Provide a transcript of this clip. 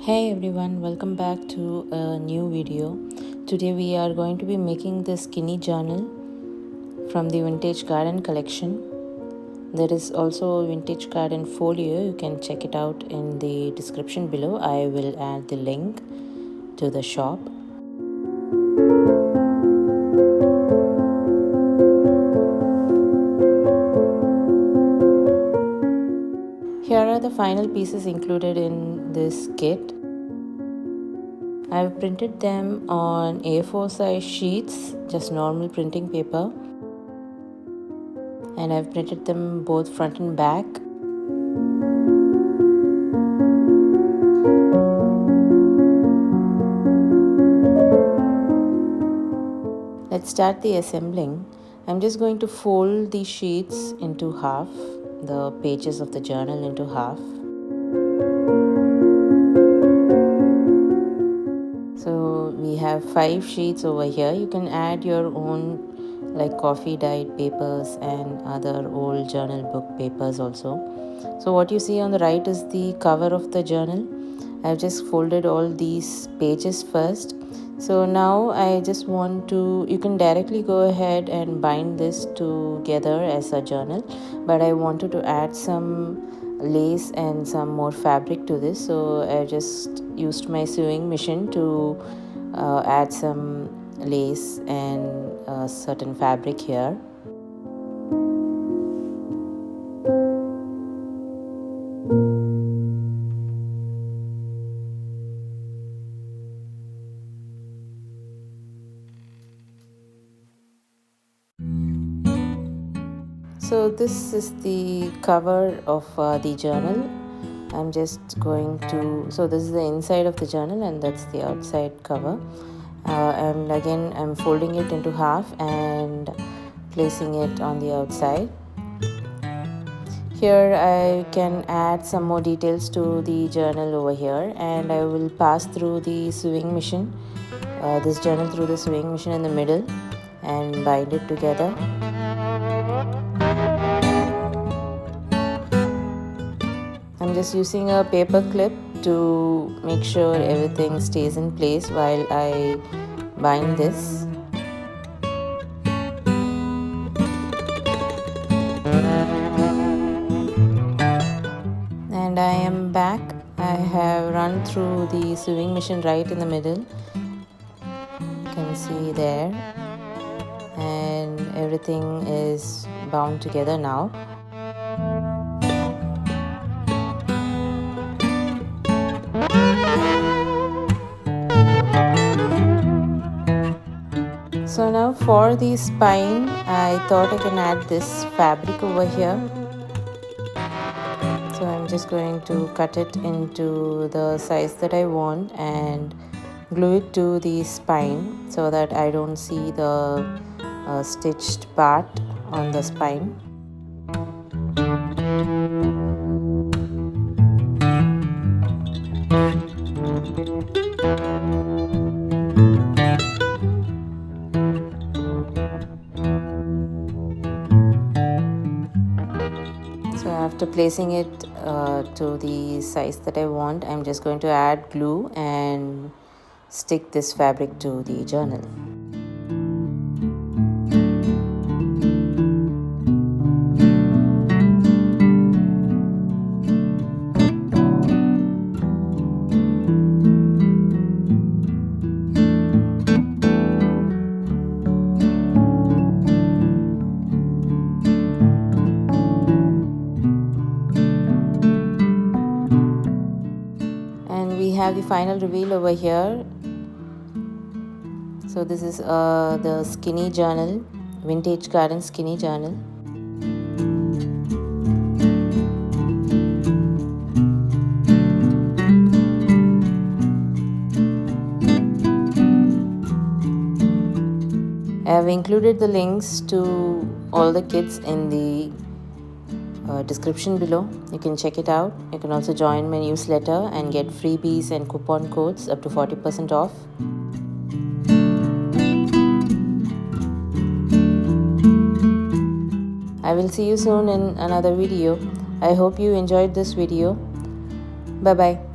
Hey everyone, welcome back to a new video. Today we are going to be making the skinny journal from the Vintage Garden collection. There is also a Vintage Garden Folio. You can check it out in the description below. I will add the link to the shop. Here are the final pieces included in this kit. I've printed them on A4 size sheets, just normal printing paper, and I've printed them both front and back. Let's start the assembling. I'm just going to fold the sheets into half, the pages of the journal into half. So we have 5 sheets over here. You can add your own like coffee dyed papers and other old journal book papers also. So what you see on the right is the cover of the journal. I've just folded all these pages first. So now I just want to, you can directly go ahead and bind this together as a journal, but I wanted to add some lace and some more fabric to this, so I just used my sewing machine to add some lace and certain fabric here. So this is the cover of the journal. I'm just going to, so this is the inside of the journal and that's the outside cover. And again I'm folding it into half and placing it on the outside. Here I can add some more details to the journal over here, and I will pass through the sewing machine, this journal through the sewing machine in the middle and bind it together. I'm just using a paper clip to make sure everything stays in place while I bind this. And I am back. I have run through the sewing machine right in the middle. You can see there. And everything is bound together now. So now for the spine, I thought I can add this fabric over here. So I'm just going to cut it into the size that I want and glue it to the spine so that I don't see the stitched part on the spine. So after placing it to the size that I want, I'm just going to add glue and stick this fabric to the journal. We have the final reveal over here. So this is the skinny journal, Vintage Garden skinny journal. I have included the links to all the kits in the description below. You can check it out. You can also join my newsletter and get freebies and coupon codes up to 40% off. I will see you soon in another video. I hope you enjoyed this video. Bye bye.